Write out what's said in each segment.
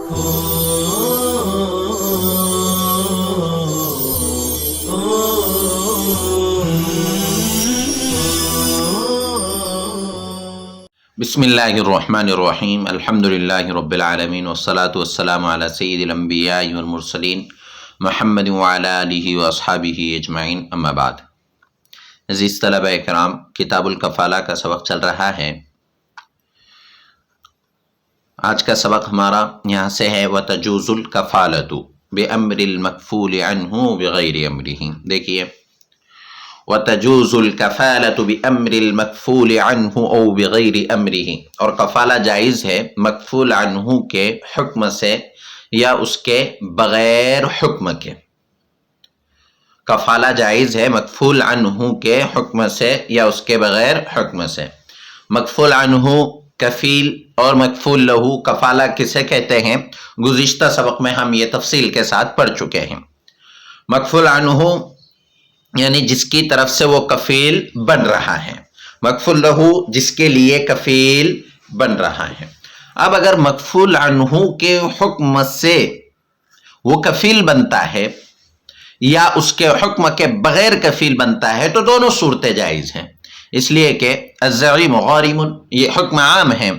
بسم اللہ الرحمن الرحیم الحمدللہ رب العالمین والصلاة والسلام علی سید الانبیاء والمرسلین محمد وعلی آلہ واصحابہ اجمعین اما بعد۔ عزیز طلبہ کرام، کتاب الکفالہ کا سبق چل رہا ہے۔ آج کا سبق ہمارا یہاں سے ہے وَتَجُوزُ الْكَفَالَةُ بِأَمْرِ الْمَكْفُولِ عَنْهُ بِغَيْرِ أَمْرِهِ۔ دیکھیے، وَتَجُوزُ الْكَفَالَةُ بِأَمْرِ الْمَكْفُولِ عَنْهُ أَوْ بِغَيْرِ أَمْرِهِ، اور کفالہ جائز ہے مکفول عنہ کے حکم سے یا اس کے بغیر حکم کے۔ کفالہ جائز ہے مکفول عنہ کے حکم سے یا اس کے بغیر حکم سے۔ مکفول عنہ کفیل اور مکفول لہو کفالہ کسے کہتے ہیں، گزشتہ سبق میں ہم یہ تفصیل کے ساتھ پڑھ چکے ہیں۔ مکفول عنہ یعنی جس کی طرف سے وہ کفیل بن رہا ہے، مکفول لہو جس کے لیے کفیل بن رہا ہے۔ اب اگر مکفول عنہ کے حکم سے وہ کفیل بنتا ہے یا اس کے حکم کے بغیر کفیل بنتا ہے تو دونوں صورتیں جائز ہیں، اس لیے کہ الزعیم غارم، یہ حکم عام ہے۔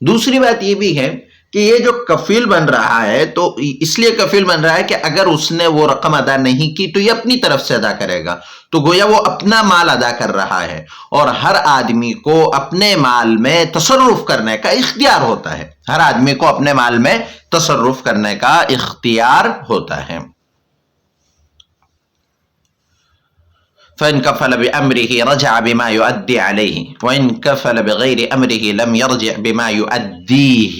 دوسری بات یہ بھی ہے کہ یہ جو کفیل بن رہا ہے تو اس لیے کفیل بن رہا ہے کہ اگر اس نے وہ رقم ادا نہیں کی تو یہ اپنی طرف سے ادا کرے گا، تو گویا وہ اپنا مال ادا کر رہا ہے، اور ہر آدمی کو اپنے مال میں تصرف کرنے کا اختیار ہوتا ہے۔ ہر آدمی کو اپنے مال میں تصرف کرنے کا اختیار ہوتا ہے۔ فَإِن كَفَلَ بِأَمْرِهِ رَجَعَ بِمَا يُؤَدِّي عَلَيْهِ وَإِن كَفَلَ بِغَيْرِ أَمْرِهِ لَمْ يَرْجِعْ بِمَا يُؤَدِّيهِ۔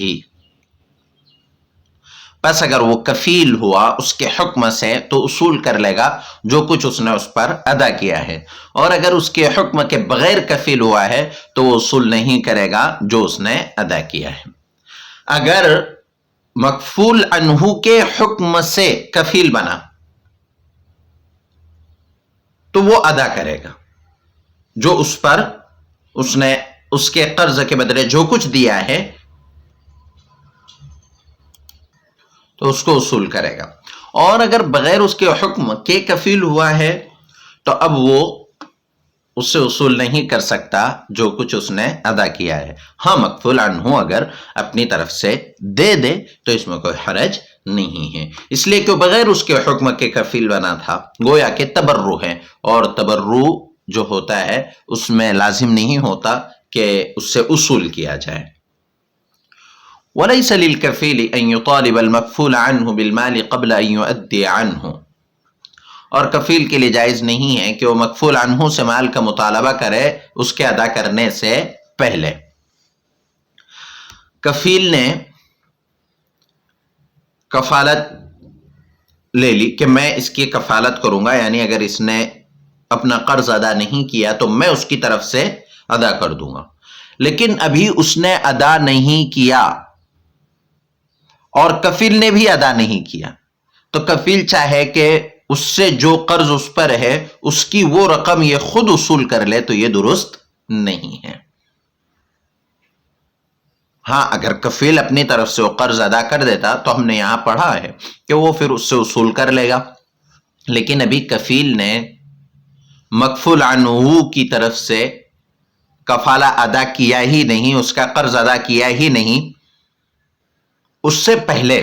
پس اگر وہ کفیل ہوا اس کے حکم سے تو اصول کر لے گا جو کچھ اس نے اس پر ادا کیا ہے، اور اگر اس کے حکم کے بغیر کفیل ہوا ہے تو وہ اصول نہیں کرے گا جو اس نے ادا کیا ہے۔ اگر مکفول عنہ کے حکم سے کفیل بنا تو وہ ادا کرے گا جو اس پر اس نے اس کے قرض کے بدلے جو کچھ دیا ہے تو اس کو اصول کرے گا، اور اگر بغیر اس کے حکم کے کفیل ہوا ہے تو اب وہ اس سے اصول نہیں کر سکتا جو کچھ اس نے ادا کیا ہے۔ ہاں، مکفول عنہ اگر اپنی طرف سے دے دے تو اس میں کوئی حرج نہیں ہے، اس لیے کہ بغیر اس کے حکم کے کفیل بنا تھا، گویا کہ تبرع ہے، اور تبرع جو ہوتا ہے اس میں لازم نہیں ہوتا کہ اس سے اصول کیا جائے۔ وَلَيْسَ لِلْكَفِيلِ أَن يُطَالِبَ الْمَكْفُولَ عَنْهُ بِالْمَالِ قَبْلَ أَن يُؤَدِّيَ عَنْهُ، اور کفیل کے لیے جائز نہیں ہے کہ وہ مکفول عنہ سے مال کا مطالبہ کرے اس کے ادا کرنے سے پہلے۔ کفیل نے کفالت لے لی کہ میں اس کی کفالت کروں گا، یعنی اگر اس نے اپنا قرض ادا نہیں کیا تو میں اس کی طرف سے ادا کر دوں گا، لیکن ابھی اس نے ادا نہیں کیا اور کفیل نے بھی ادا نہیں کیا، تو کفیل چاہے کہ اس سے جو قرض اس پر ہے اس کی وہ رقم یہ خود اصول کر لے تو یہ درست نہیں ہے۔ ہاں، اگر کفیل اپنی طرف سے وہ قرض ادا کر دیتا تو ہم نے یہاں پڑھا ہے کہ وہ پھر اس سے اصول کر لے گا، لیکن ابھی کفیل نے مکفول عنہ کی طرف سے کفالہ ادا کیا ہی نہیں، اس کا قرض ادا کیا ہی نہیں، اس سے پہلے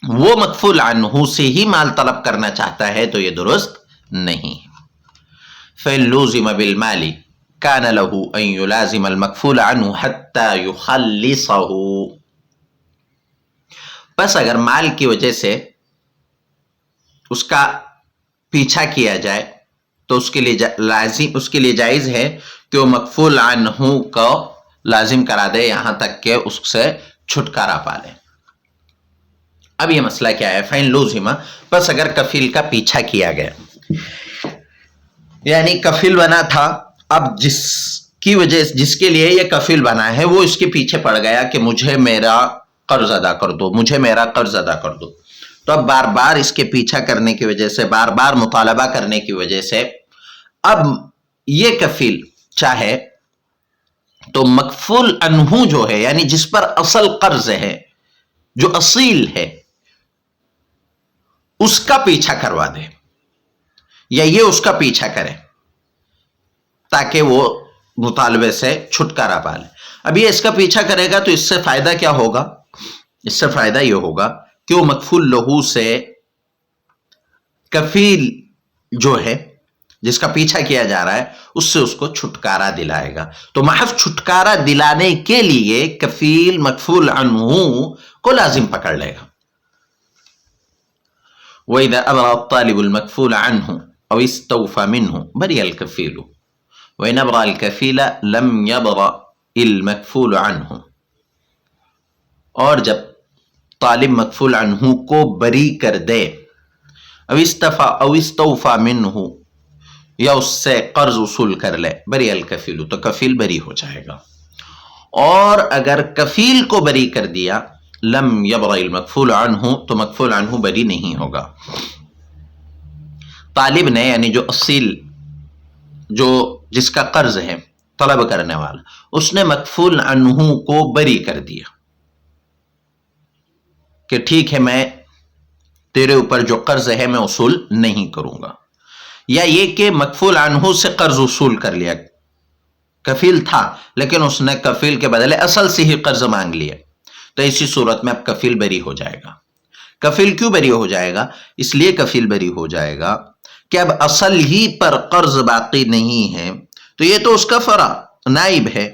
وہ مکفول عنہ سے ہی مال طلب کرنا چاہتا ہے تو یہ درست نہیں۔ فَإِن لُوزِمَ بِالْمَالِ كَانَ لَهُ أَن يُلَازِمَ الْمَكْفُولَ عَنْهُ حَتَّى يُخَلِّصَهُ، پس اگر مال کی وجہ سے اس کا پیچھا کیا جائے تو اس کے لیے جائز ہے کہ وہ مکفول عنہ کو لازم کرا دے یہاں تک کہ اس سے چھٹکارا پا لے۔ اب یہ مسئلہ کیا ہے؟ فَإِن لُوزِمَ، پس اگر کفیل کا پیچھا کیا گیا، یعنی کفیل بنا تھا، اب جس کے لیے یہ کفیل بنا ہے وہ اس کے پیچھے پڑ گیا کہ مجھے میرا قرض ادا کر دو، مجھے میرا قرض ادا کر دو، تو اب بار بار اس کے پیچھا کرنے کی وجہ سے، بار بار مطالبہ کرنے کی وجہ سے اب یہ کفیل چاہے تو مکفول عنہ جو ہے یعنی جس پر اصل قرض ہے جو اصیل ہے اس کا پیچھا کروا دے یا یہ اس کا پیچھا کرے تاکہ وہ مطالبے سے چھٹکارا پا لے. اب یہ اس کا پیچھا کرے گا تو اس سے فائدہ کیا ہوگا؟ اس سے فائدہ یہ ہوگا کہ وہ مکفول لہو سے کفیل جو ہے جس کا پیچھا کیا جا رہا ہے اس سے اس کو چھٹکارا دلائے گا. تو محض چھٹکارا دلانے کے لیے کفیل مکفول عنہ کو لازم پکڑ لے گا. وَإِذَا أَبْرَأَ الطَّالِبُ الْمَكْفُولَ عَنْهُ أَوْ اسْتَوْفَى مِنْهُ بَرِئَ الْكَفِيلُ وَإِنْ أَبْرَأَ الْكَفِيلَ لَمْ يَبْرَأِ الْمَكْفُولُ عَنْهُ. اور جب طالب مکفول عنہ کو بری کر دے او استوفا منہ یا اس سے قرض وصول کر لے بری الکفیل تو کفیل بری ہو جائے گا. اور اگر کفیل کو بری کر دیا لم یبرأ المکفول عنہ تو مکفول عنہ بری نہیں ہوگا. طالب نے یعنی جو اصیل جو جس کا قرض ہے طلب کرنے والا اس نے مکفول عنہ کو بری کر دیا کہ ٹھیک ہے میں تیرے اوپر جو قرض ہے میں وصول نہیں کروں گا. یا یہ کہ مکفول عنہ سے قرض وصول کر لیا، کفیل تھا لیکن اس نے کفیل کے بدلے اصل سے ہی قرض مانگ لیا، تو اسی صورت میں اب کفیل بری ہو جائے گا. کفیل کیوں بری ہو جائے گا؟ اس لیے کفیل بری ہو جائے گا کہ اب اصل ہی پر قرض باقی نہیں ہے تو یہ تو اس کا فرع نائب ہے،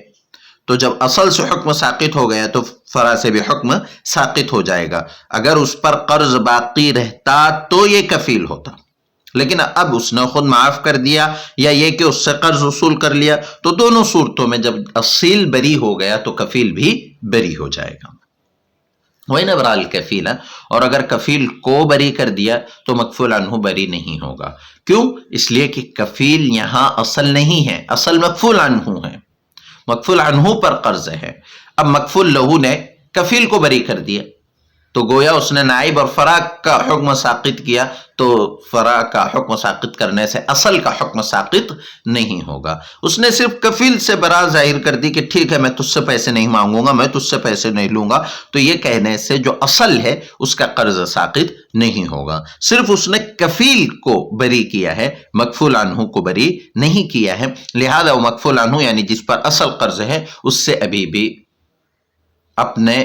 تو جب اصل سے حکم ساقط ہو گیا تو فرع سے بھی حکم ساقط ہو جائے گا. اگر اس پر قرض باقی رہتا تو یہ کفیل ہوتا، لیکن اب اس نے خود معاف کر دیا یا یہ کہ اس سے قرض وصول کر لیا، تو دونوں صورتوں میں جب اصیل بری ہو گیا تو کفیل بھی بری ہو جائے گا. وَإِنْ أَبْرَأَ الْكَفِيلَ اور اگر کفیل کو بری کر دیا تو مکفول عنہ بری نہیں ہوگا. کیوں؟ اس لیے کہ کفیل یہاں اصل نہیں ہے، اصل مکفول عنہ ہے، مکفول عنہ پر قرض ہے. اب مکفول لہو نے کفیل کو بری کر دیا تو گویا اس نے نائب اور فرع کا حکم ساقط کیا، تو فرع کا حکم ساقط کرنے سے اصل کا حکم ساقط نہیں ہوگا. اس نے صرف کفیل سے برا ظاہر کر دی کہ ٹھیک ہے میں تجھ سے پیسے نہیں مانگوں گا، میں تجھ سے پیسے نہیں لوں گا، تو یہ کہنے سے جو اصل ہے اس کا قرض ساقط نہیں ہوگا. صرف اس نے کفیل کو بری کیا ہے، مکفول عنہ کو بری نہیں کیا ہے، لہذا وہ مکفول عنہ یعنی جس پر اصل قرض ہے اس سے ابھی بھی اپنے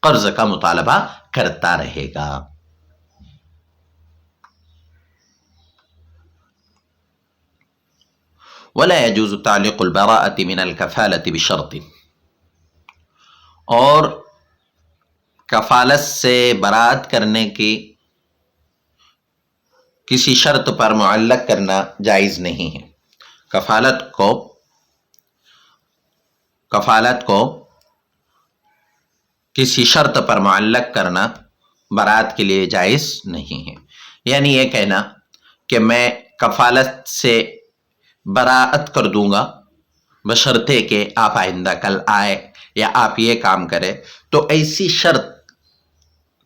قرض کا مطالبہ کرتا رہے گا. وَلَا يَجُوزُ تَعْلِيقُ الْبَرَاءَةِ مِنَ الْكَفَالَةِ بِشَرْطٍ اور کفالت سے برات کرنے کی کسی شرط پر معلق کرنا جائز نہیں ہے. کفالت کو کسی شرط پر معلق کرنا برات کے لیے جائز نہیں ہے. یعنی یہ کہنا کہ میں کفالت سے براعت کر دوں گا بشرطے کہ آپ آئندہ کل آئے یا آپ یہ کام کرے، تو ایسی شرط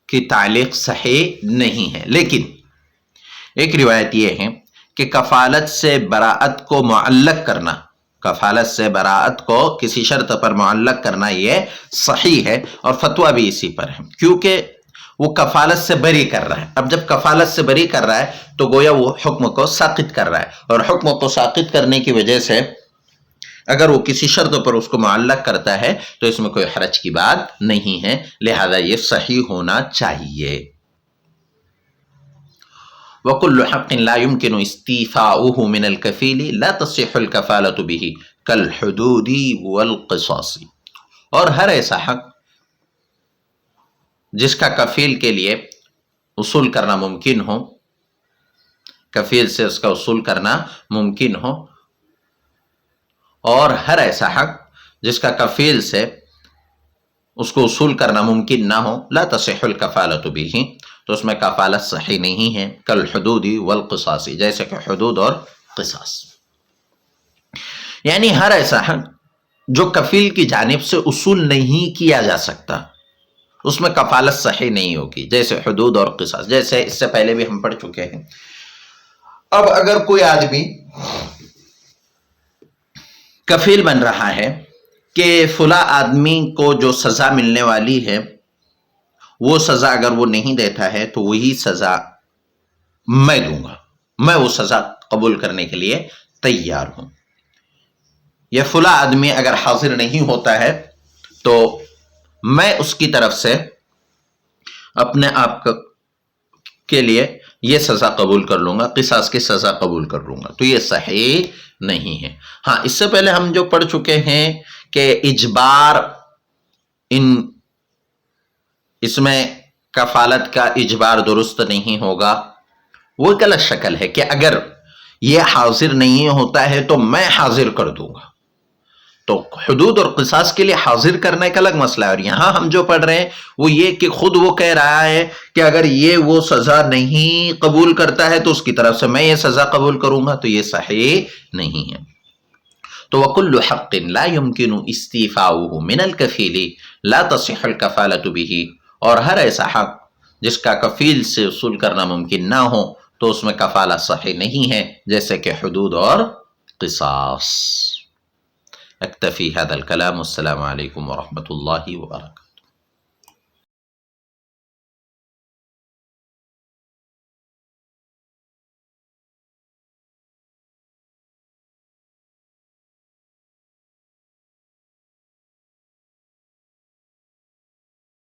کی تعلیق صحیح نہیں ہے. لیکن ایک روایت یہ ہے کہ کفالت سے براعت کو معلق کرنا، کفالت سے براعت کو کسی شرط پر معلق کرنا یہ صحیح ہے، اور فتویٰ بھی اسی پر ہے، کیونکہ وہ کفالت سے بری کر رہا ہے. اب جب کفالت سے بری کر رہا ہے تو گویا وہ حکم کو ساقط کر رہا ہے، اور حکم کو ساقط کرنے کی وجہ سے اگر وہ کسی شرط پر اس کو معلق کرتا ہے تو اس میں کوئی حرج کی بات نہیں ہے، لہذا یہ صحیح ہونا چاہیے. وَكُلُّ حَقٍ لَا يُمْكِنُ اسْتِيفَاؤُهُ مِنَ الْكَفِيلِ لَا تَصِحُّ الْكَفَالَةُ بِهِ كَالْحُدُودِ وَالْقِصَاصِ اور ہر ایسا حق جس کا کفیل کے لیے وصول کرنا ممکن ہو، کفیل سے اس کا وصول کرنا ممکن ہو، اور ہر ایسا حق جس کا کفیل سے اس کو وصول کرنا ممکن نہ ہو، لا تصح الکفالۃ به تو اس میں کفالت صحیح نہیں ہے. کالحدود والقصاص جیسے کہ حدود اور قصاص، یعنی ہر ایسا حق جو کفیل کی جانب سے وصول نہیں کیا جا سکتا اس میں کفالت صحیح نہیں ہوگی، جیسے حدود اور قصاص، جیسے اس سے پہلے بھی ہم پڑھ چکے ہیں. اب اگر کوئی آدمی کفیل بن رہا ہے کہ فلاں آدمی کو جو سزا ملنے والی ہے وہ سزا اگر وہ نہیں دیتا ہے تو وہی سزا میں دوں گا، میں وہ سزا قبول کرنے کے لیے تیار ہوں. یا فلاں آدمی اگر حاضر نہیں ہوتا ہے تو میں اس کی طرف سے اپنے آپ کے لیے یہ سزا قبول کر لوں گا، قصاص کی سزا قبول کر لوں گا. تو یہ صحیح نہیں ہے. ہاں اس سے پہلے ہم جو پڑھ چکے ہیں کہ اجبار، اس میں کفالت کا اجبار درست نہیں ہوگا. وہ غلط شکل ہے کہ اگر یہ حاضر نہیں ہوتا ہے تو میں حاضر کر دوں گا. تو حدود اور قصاص کے لیے حاضر کرنے کا الگ مسئلہ ہے. اور یہاں ہم جو پڑھ رہے ہیں وہ یہ کہ خود وہ کہہ رہا ہے کہ اگر یہ وہ سزا نہیں قبول کرتا ہے تو اس کی طرف سے میں یہ سزا قبول کروں گا. تو یہ صحیح نہیں ہے. تو وَكُلُّ حَقٍّ لَا يُمْكِنُ اسْتِيفَاؤُهُ مِنَ الْكَفِيلِ لَا تَصِحُّ الْكَفَالَةُ بِهِ. اور ہر ایسا حق جس کا کفیل سے وصول کرنا ممکن نہ ہو تو اس میں کفالہ صحیح نہیں ہے، جیسے کہ حدود اور قصاص. اکتفی هذا الكلام. السلام علیکم ورحمۃ اللہ وبرکاتہ.